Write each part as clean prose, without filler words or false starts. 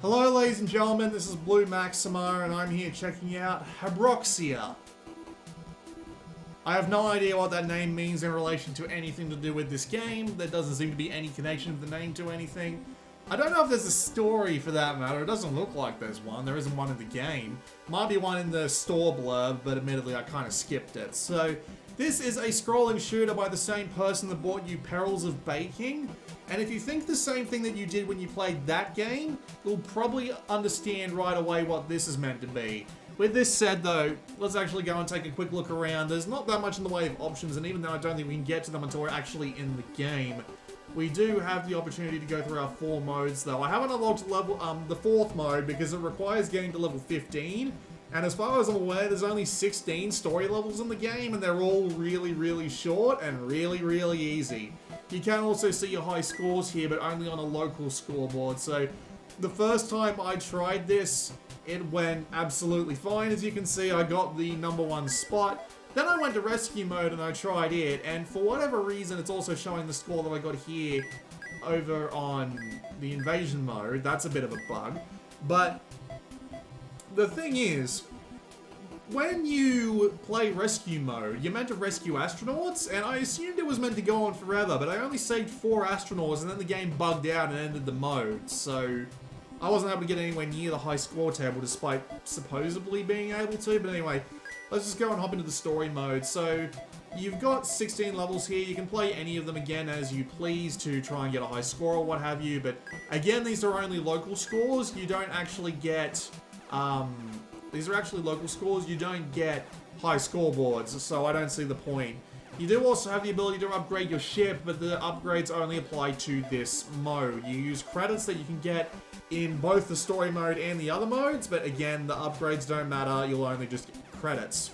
Hello ladies and gentlemen, this is Blue Maxima and I'm here checking out Habroxia. I have no idea what that name means in relation to anything to do with this game. There doesn't seem to be any connection of the name to anything. I don't know if there's a story for that matter. It doesn't look like there's one. There isn't one in the game. Might be one in the store blurb, but admittedly I kind of skipped it. So, this is a scrolling shooter by the same person that brought you Perils of Baking. And if you think the same thing that you did when you played that game, you'll probably understand right away what this is meant to be. With this said though, let's actually go and take a quick look around. There's not that much in the way of options, and even though I don't think we can get to them until we're actually in the game, we do have the opportunity to go through our 4 modes though. I haven't unlocked the 4th mode because it requires getting to level 15. And as far as I'm aware, there's only 16 story levels in the game, and they're all really short and really easy. You can also see your high scores here, but only on a local scoreboard. So the first time I tried this, it went absolutely fine. As you can see, I got the #1 spot. Then I went to rescue mode and I tried it, and for whatever reason, it's also showing the score that I got here over on the invasion mode. That's a bit of a bug. But the thing is, when you play rescue mode, you're meant to rescue astronauts, and I assumed it was meant to go on forever, but I only saved 4 astronauts, and then the game bugged out and ended the mode, so I wasn't able to get anywhere near the high score table, despite supposedly being able to. But anyway, let's just go and hop into the story mode. So, you've got 16 levels here. You can play any of them again as you please to try and get a high score or what have you, but again, these are only local scores. You don't actually get, these are actually local scores. You don't get high scoreboards, so I don't see the point. You do also have the ability to upgrade your ship, but the upgrades only apply to this mode. You use credits that you can get in both the story mode and the other modes, but again, the upgrades don't matter. You'll only just get credits.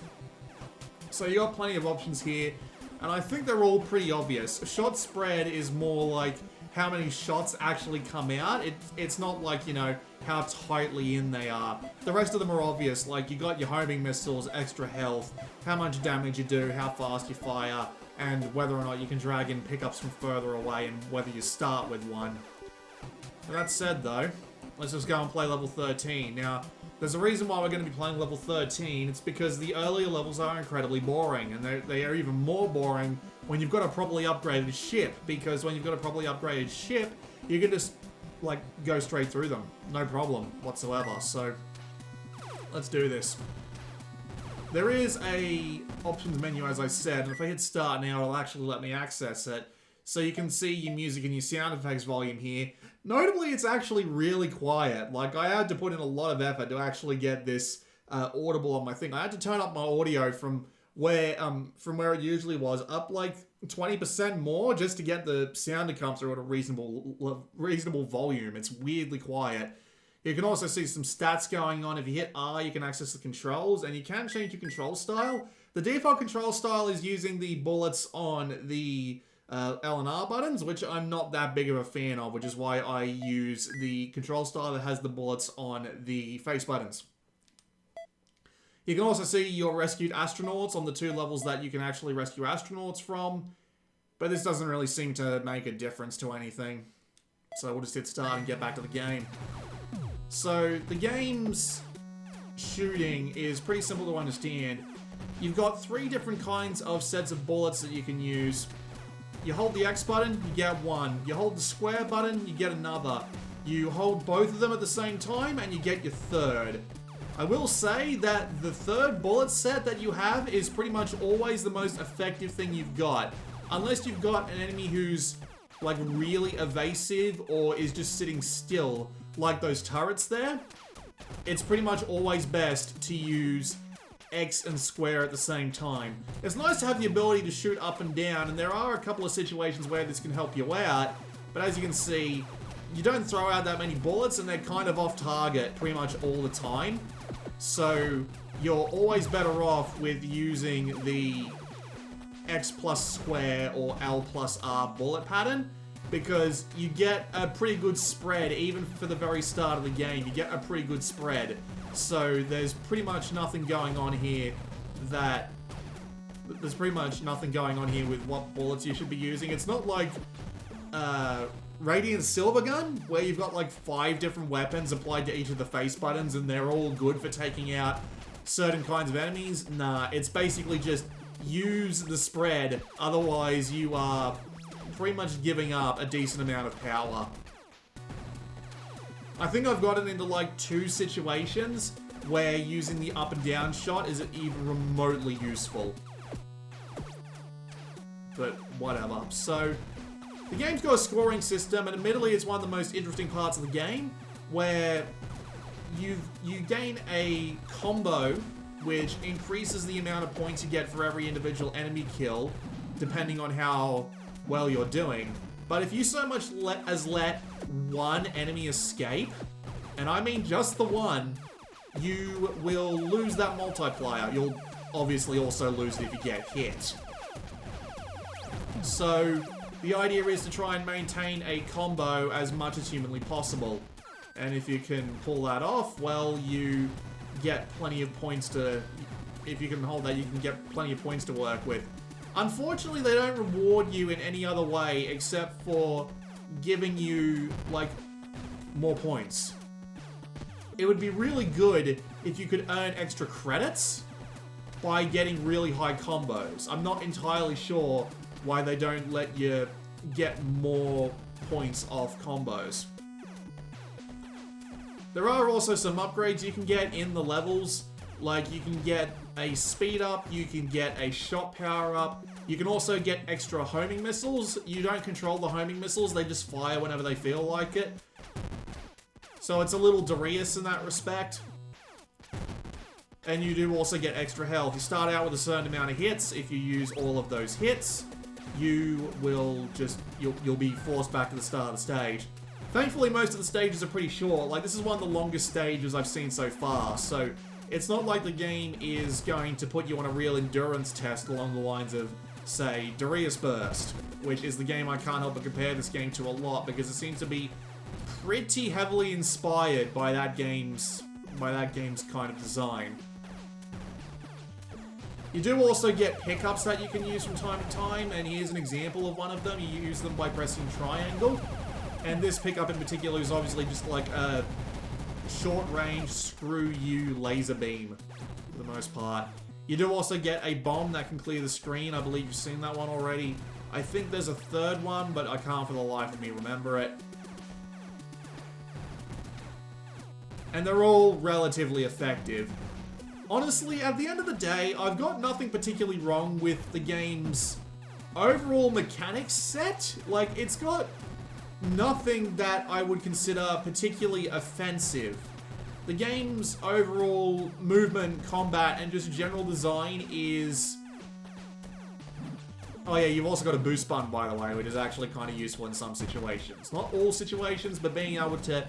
So you got plenty of options here, and I think they're all pretty obvious. Shot spread is more like how many shots actually come out. It's not like, you know, how tightly in they are. The rest of them are obvious, like you got your homing missiles, extra health, how much damage you do, how fast you fire, and whether or not you can drag in pickups from further away, and whether you start with one. That said though, let's just go and play level 13. Now, there's a reason why we're going to be playing level 13. It's because the earlier levels are incredibly boring, and they are even more boring when you've got a properly upgraded ship, because when you've got a properly upgraded ship, you can just, like, go straight through them. No problem whatsoever. So, let's do this. There is a options menu, as I said, and if I hit start now, it'll actually let me access it. So you can see your music and your sound effects volume here. Notably, it's actually really quiet. Like, I had to put in a lot of effort to actually get this audible on my thing. I had to turn up my audio from where it usually was up like 20% more just to get the sound to come through at a reasonable volume. It's weirdly quiet. You can also see some stats going on. If you hit R, you can access the controls, and you can change your control style. The default control style is using the bullets on the L and R buttons, which I'm not that big of a fan of, which is why I use the control style that has the bullets on the face buttons. You can also see your rescued astronauts on the 2 levels that you can actually rescue astronauts from, but this doesn't really seem to make a difference to anything. So we'll just hit start and get back to the game. So the game's shooting is pretty simple to understand. You've got 3 different kinds of sets of bullets that you can use. You hold the X button, you get 1. You hold the square button, you get another. You hold both of them at the same time, and you get your 3rd. I will say that the 3rd bullet set that you have is pretty much always the most effective thing you've got. Unless you've got an enemy who's, like, really evasive or is just sitting still, like those turrets there. It's pretty much always best to use X and square at the same time. It's nice to have the ability to shoot up and down, and there are a couple of situations where this can help you out, but as you can see, you don't throw out that many bullets, and they're kind of off target pretty much all the time. So you're always better off with using the X plus square or L plus R bullet pattern, because you get a pretty good spread. Even for the very start of the game, you get a pretty good spread. So there's pretty much nothing going on here with what bullets you should be using. It's not like Radiant Silver Gun, where you've got like 5 different weapons applied to each of the face buttons and they're all good for taking out certain kinds of enemies. Nah, it's basically just use the spread, otherwise you are pretty much giving up a decent amount of power. I think I've gotten into like 2 situations where using the up and down shot isn't even remotely useful. But whatever. So, the game's got a scoring system, and admittedly it's one of the most interesting parts of the game, where you gain a combo which increases the amount of points you get for every individual enemy kill, depending on how well you're doing. But if you so much as let one enemy escape, and I mean just the one, you will lose that multiplier. You'll obviously also lose it if you get hit. So, the idea is to try and maintain a combo as much as humanly possible. And if you can pull that off, well, you get plenty of points to... If you can hold that, you can get plenty of points to work with. Unfortunately, they don't reward you in any other way except for giving you, like, more points. It would be really good if you could earn extra credits by getting really high combos. I'm not entirely sure why they don't let you get more points off combos. There are also some upgrades you can get in the levels. Like, you can get a speed up, you can get a shot power up, you can also get extra homing missiles. You don't control the homing missiles, they just fire whenever they feel like it. So it's a little Darius in that respect. And you do also get extra health. You start out with a certain amount of hits. If you use all of those hits, you will just, you'll be forced back to the start of the stage. Thankfully, most of the stages are pretty short. Like, this is one of the longest stages I've seen so far, so it's not like the game is going to put you on a real endurance test along the lines of, say, Darius Burst, which is the game I can't help but compare this game to a lot, because it seems to be pretty heavily inspired by that game's kind of design. You do also get pickups that you can use from time to time, and here's an example of one of them. You use them by pressing triangle, and this pickup in particular is obviously just like a short-range screw-you laser beam, for the most part. You do also get a bomb that can clear the screen. I believe you've seen that one already. I think there's a third one, but I can't for the life of me remember it. And they're all relatively effective. Honestly, at the end of the day, I've got nothing particularly wrong with the game's overall mechanics set. Like, it's got nothing that I would consider particularly offensive. The game's overall movement, combat, and just general design is... Oh yeah, you've also got a boost button, by the way, which is actually kind of useful in some situations. Not all situations, but being able to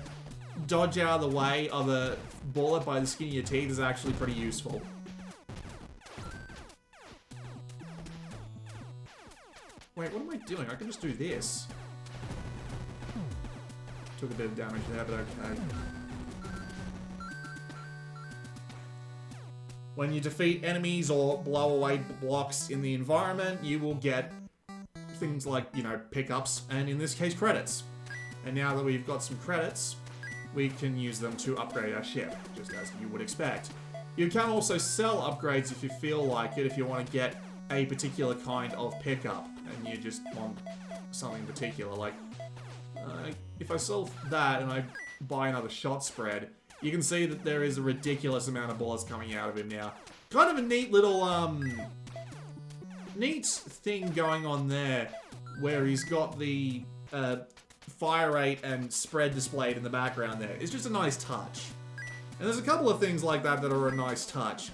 dodge out of the way of a bullet by the skin of your teeth is actually pretty useful. Wait, what am I doing? I can just do this. Took a bit of damage there, but okay. When you defeat enemies or blow away blocks in the environment, you will get things like, you know, pickups, and in this case, credits. And now that we've got some credits, we can use them to upgrade our ship, just as you would expect. You can also sell upgrades if you feel like it, if you want to get a particular kind of pickup, and you just want something in particular. Like, if I sell that and I buy another shot spread, you can see that there is a ridiculous amount of bullets coming out of him now. Kind of a neat little, neat thing going on there, where he's got the, fire rate and spread displayed in the background there. It's just a nice touch. And there's a couple of things like that that are a nice touch.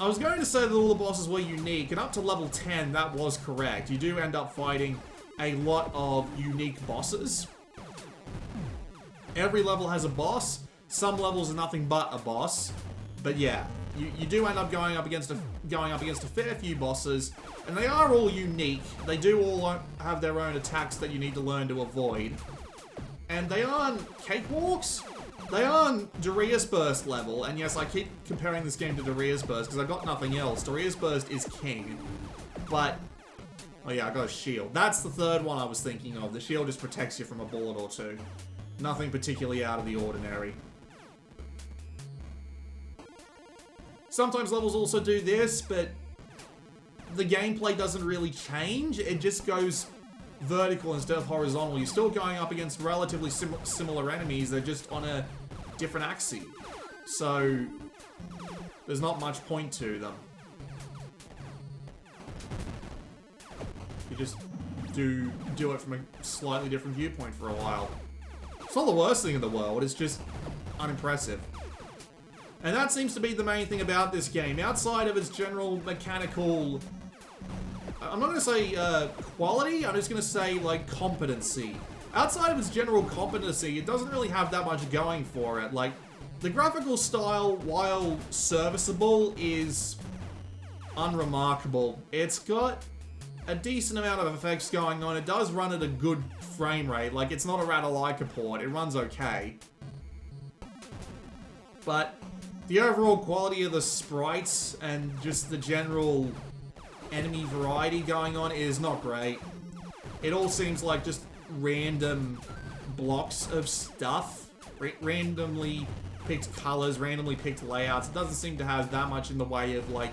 I was going to say that all the bosses were unique, and up to level 10, that was correct. You do end up fighting a lot of unique bosses. Every level has a boss. Some levels are nothing but a boss. But yeah, you do end up going up against a fair few bosses, and they are all unique. They do all have their own attacks that you need to learn to avoid. And they aren't cakewalks. They aren't Darius Burst level, and yes, I keep comparing this game to Darius Burst because I've got nothing else. Darius Burst is king, but Oh yeah, I got a shield. That's the third one I was thinking of. The shield just protects you from a bullet or two. Nothing particularly out of the ordinary. Sometimes levels also do this, but the gameplay doesn't really change. It just goes vertical instead of horizontal. You're still going up against relatively similar enemies. They're just on a different axis. So there's not much point to them. You just do it from a slightly different viewpoint for a while. It's not the worst thing in the world, it's just unimpressive. And that seems to be the main thing about this game. Outside of its general mechanical... I'm not going to say quality, I'm just going to say, like, competency. Outside of its general competency, it doesn't really have that much going for it. Like, the graphical style, while serviceable, is unremarkable. It's got a decent amount of effects going on. It does run at a good frame rate. Like, it's not a Ratalaika port. It runs okay. But the overall quality of the sprites and just the general enemy variety going on is not great. It all seems like just random blocks of stuff. Randomly picked colors, randomly picked layouts. It doesn't seem to have that much in the way of, like...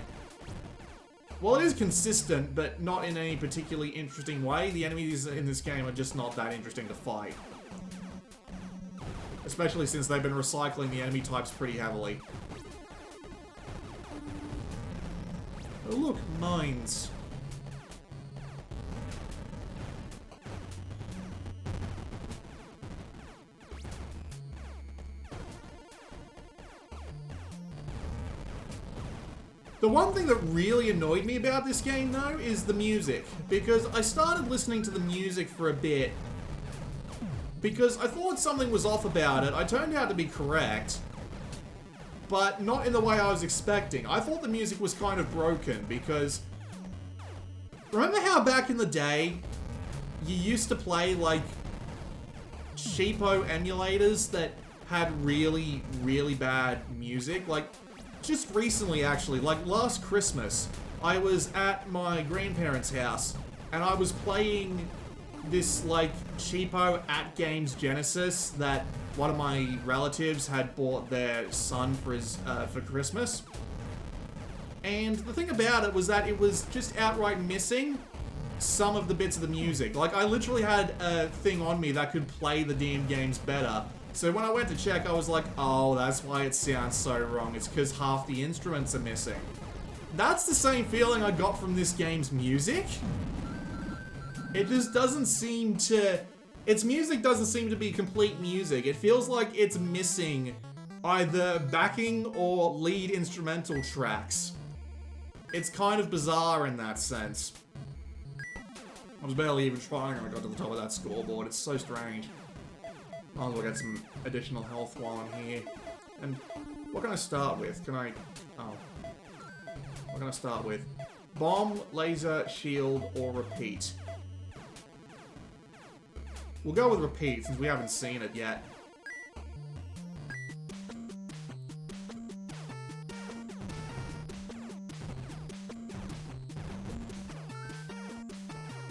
Well, it is consistent, but not in any particularly interesting way. The enemies in this game are just not that interesting to fight. Especially since they've been recycling the enemy types pretty heavily. Oh look, mines. The one thing that really annoyed me about this game, though, is the music. Because I started listening to the music for a bit. Because I thought something was off about it. I turned out to be correct. But not in the way I was expecting. I thought the music was kind of broken, because... Remember how back in the day, you used to play, like, cheapo emulators that had really, really bad music? Like... Just recently, actually, like last Christmas, I was at my grandparents' house, and I was playing this, like, cheapo at-games Genesis that one of my relatives had bought their son for his, for Christmas. And the thing about it was that it was just outright missing some of the bits of the music. Like, I literally had a thing on me that could play the damn games better. So when I went to check, I was like, oh, that's why it sounds so wrong. It's because half the instruments are missing. That's the same feeling I got from this game's music. It just doesn't seem to... Its music doesn't seem to be complete music. It feels like it's missing either backing or lead instrumental tracks. It's kind of bizarre in that sense. I was barely even trying when I got to the top of that scoreboard. It's so strange. I'll get some additional health while I'm here. And what can I start with? Can I... Oh. What can I start with? Bomb, laser, shield, or repeat? We'll go with repeat, since we haven't seen it yet.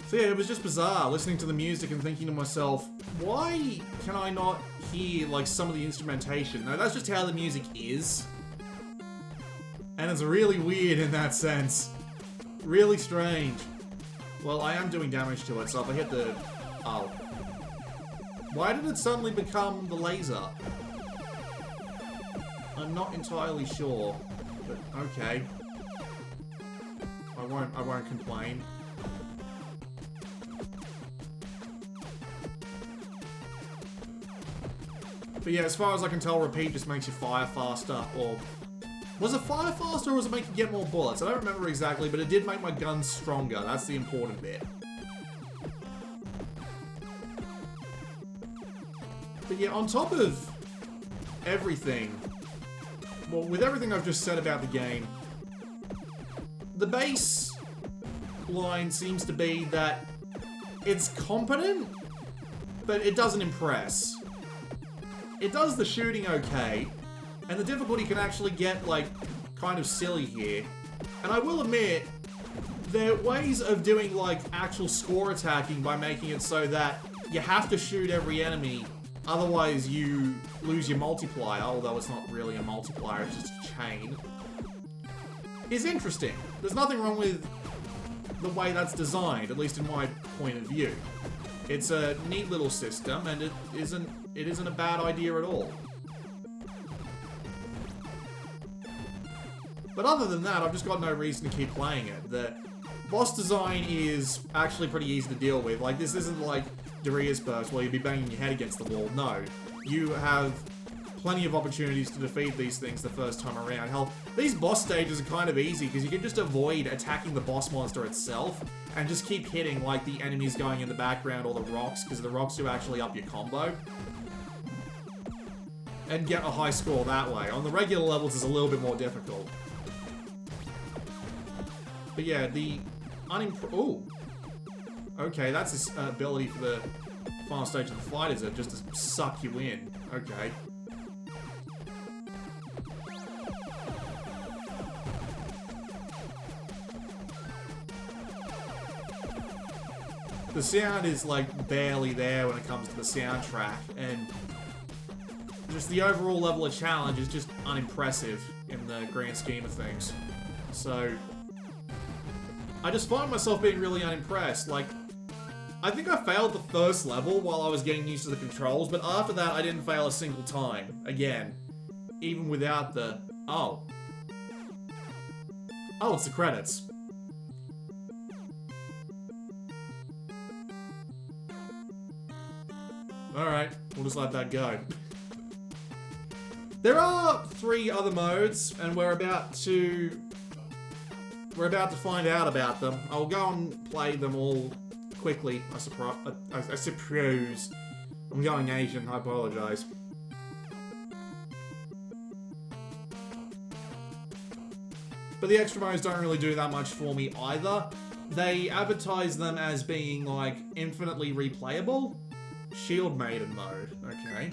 So yeah, it was just bizarre listening to the music and thinking to myself, why can I not hear, like, some of the instrumentation? No, that's just how the music is. And it's really weird in that sense. Really strange. Well, I am doing damage to it, so if I hit the... Oh. Why did it suddenly become the laser? I'm not entirely sure, but okay. I won't complain. But yeah, as far as I can tell, repeat just makes you fire faster, or... Was it fire faster, or was it make you get more bullets? I don't remember exactly, but it did make my guns stronger. That's the important bit. But yeah, on top of everything... Well, with everything I've just said about the game, the base line seems to be that it's competent, but it doesn't impress. It does the shooting okay, and the difficulty can actually get, like, kind of silly here. And I will admit, there are ways of doing, like, actual score attacking by making it so that you have to shoot every enemy, otherwise you lose your multiplier, although it's not really a multiplier, it's just a chain. Is interesting. There's nothing wrong with the way that's designed, at least in my point of view. It's a neat little system, and it isn't a bad idea at all. But other than that, I've just got no reason to keep playing it. The boss design is actually pretty easy to deal with. Like, this isn't like Darius Burst where you'd be banging your head against the wall. No. You have plenty of opportunities to defeat these things the first time around. Hell, these boss stages are kind of easy because you can just avoid attacking the boss monster itself and just keep hitting, like, the enemies going in the background or the rocks, because the rocks do actually up your combo. And get a high score that way. On the regular levels, it's a little bit more difficult. But yeah, the ooh. Okay, that's his ability for the final stage of the fight, is it? Just to suck you in. Okay. The sound is, like, barely there when it comes to the soundtrack, and just the overall level of challenge is just unimpressive in the grand scheme of things. So I just find myself being really unimpressed. Like, I think I failed the first level while I was getting used to the controls, but after that I didn't fail a single time. Again, even without the... Oh, it's the credits. Alright, we'll just let that go. There are 3 other modes, and we're about to find out about them. I'll go and play them all quickly, I suppose. I'm going Asian, I apologize. But the extra modes don't really do that much for me either. They advertise them as being, like, infinitely replayable. Shield Maiden mode, okay.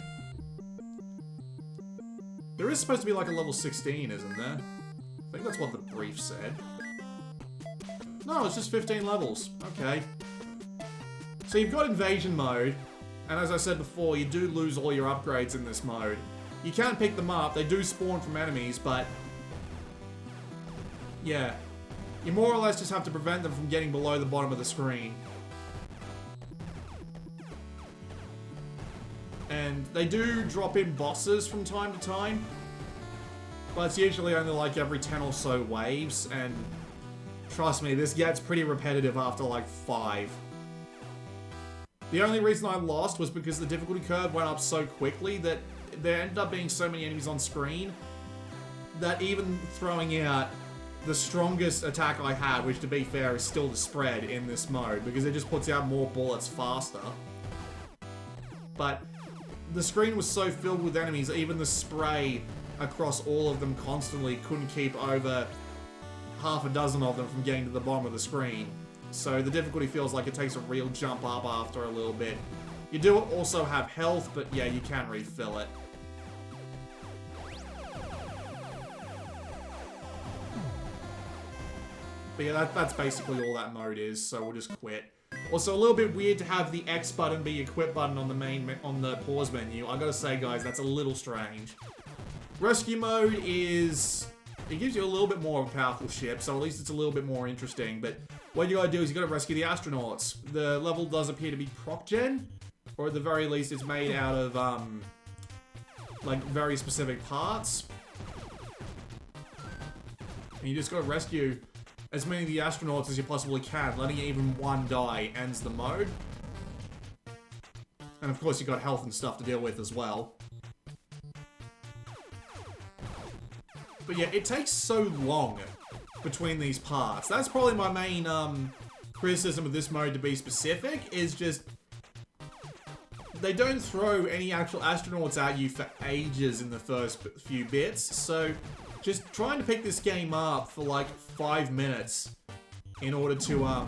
There is supposed to be like a level 16, isn't there? I think that's what the brief said. No, it's just 15 levels. Okay. So you've got Invasion mode, and as I said before, you do lose all your upgrades in this mode. You can pick them up, they do spawn from enemies, but... yeah. You more or less just have to prevent them from getting below the bottom of the screen. And they do drop in bosses from time to time, but it's usually only like every 10 or so waves, and trust me, this gets pretty repetitive after like 5. The only reason I lost was because the difficulty curve went up so quickly that there ended up being so many enemies on screen that even throwing out the strongest attack I had, which to be fair is still the spread in this mode, because it just puts out more bullets faster. But the screen was so filled with enemies that even the spray across all of them constantly couldn't keep over half a dozen of them from getting to the bottom of the screen. So the difficulty feels like it takes a real jump up after a little bit. You do also have health, but yeah, you can refill it. But yeah, that's basically all that mode is, so we'll just quit. Also, a little bit weird to have the X button be your quit button on the pause menu. I gotta say, guys, that's a little strange. Rescue mode is... it gives you a little bit more of a powerful ship, so at least it's a little bit more interesting. But what you gotta do is you gotta rescue the astronauts. The level does appear to be proc-gen, or at the very least it's made out of, like, very specific parts. And you just gotta rescue as many of the astronauts as you possibly can. Letting even one die ends the mode. And of course you got health and stuff to deal with as well. But yeah, it takes so long between these parts. That's probably my main criticism of this mode, to be specific, is just they don't throw any actual astronauts at you for ages in the first few bits, so just trying to pick this game up for like 5 minutes in order to, yeah,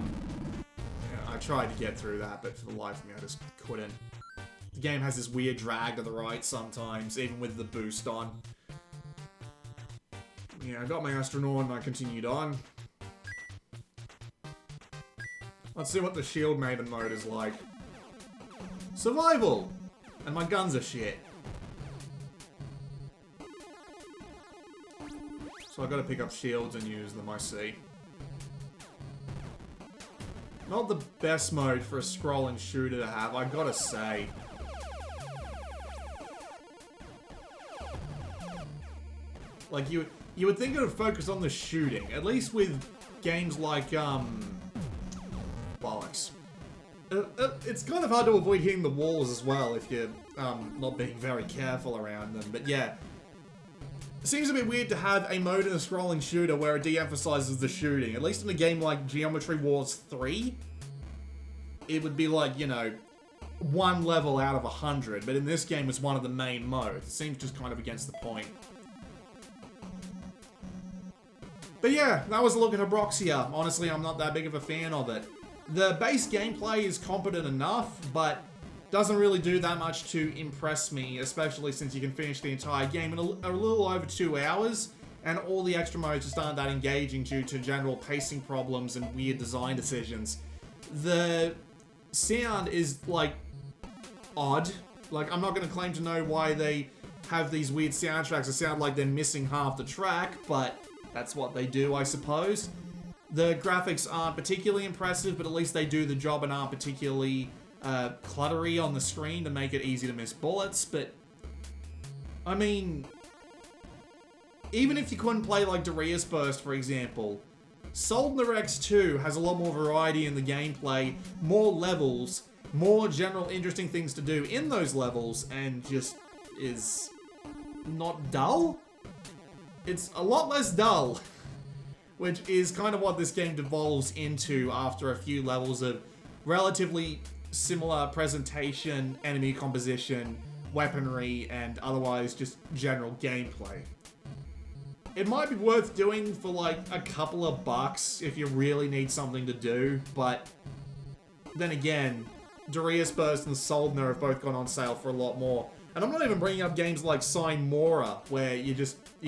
I tried to get through that, but for the life of me, I just couldn't. The game has this weird drag to the right sometimes, even with the boost on. Yeah, I got my astronaut and I continued on. Let's see what the shield maiden mode is like. Survival! And my guns are shit. So I gotta pick up shields and use them, I see. Not the best mode for a scrolling shooter to have, I gotta say. Like, you would think it would focus on the shooting, at least with games like, bollocks. It's kind of hard to avoid hitting the walls as well if you're, not being very careful around them, but yeah. It seems a bit weird to have a mode in a scrolling shooter where it de-emphasizes the shooting. At least in a game like Geometry Wars 3, it would be like, you know, 1 level out of 100, but in this game it's one of the main modes. It seems just kind of against the point. But yeah, that was a look at Habroxia. Honestly, I'm not that big of a fan of it. The base gameplay is competent enough, but doesn't really do that much to impress me, especially since you can finish the entire game in a little over 2 hours, and all the extra modes just aren't that engaging due to general pacing problems and weird design decisions. The sound is, like, odd. Like, I'm not going to claim to know why they have these weird soundtracks that sound like they're missing half the track, but that's what they do, I suppose. The graphics aren't particularly impressive, but at least they do the job and aren't particularly cluttery on the screen to make it easy to miss bullets, but I mean, even if you couldn't play like Darius Burst, for example, Soldner X2 has a lot more variety in the gameplay, more levels, more general interesting things to do in those levels, and just is not dull? It's a lot less dull, which is kind of what this game devolves into after a few levels of relatively similar presentation, enemy composition, weaponry, and otherwise just general gameplay. It might be worth doing for like a couple of bucks if you really need something to do, but then again, Darius Burst and Soldner have both gone on sale for a lot more. And I'm not even bringing up games like Sign Mora, where you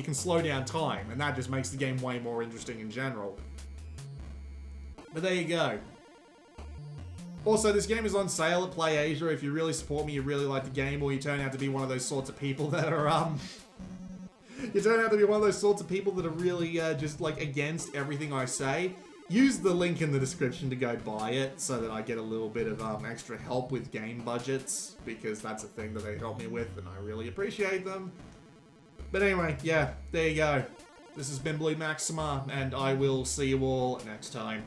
can slow down time, and that just makes the game way more interesting in general. But there you go. Also, this game is on sale at PlayAsia. If you really support me, you really like the game, or you turn out to be one of those sorts of people that are, you turn out to be one of those sorts of people that are really, just, like, against everything I say, use the link in the description to go buy it, so that I get a little bit of, extra help with game budgets, because that's a thing that they help me with, and I really appreciate them. But anyway, yeah, there you go. This has been Blue Maxima, and I will see you all next time.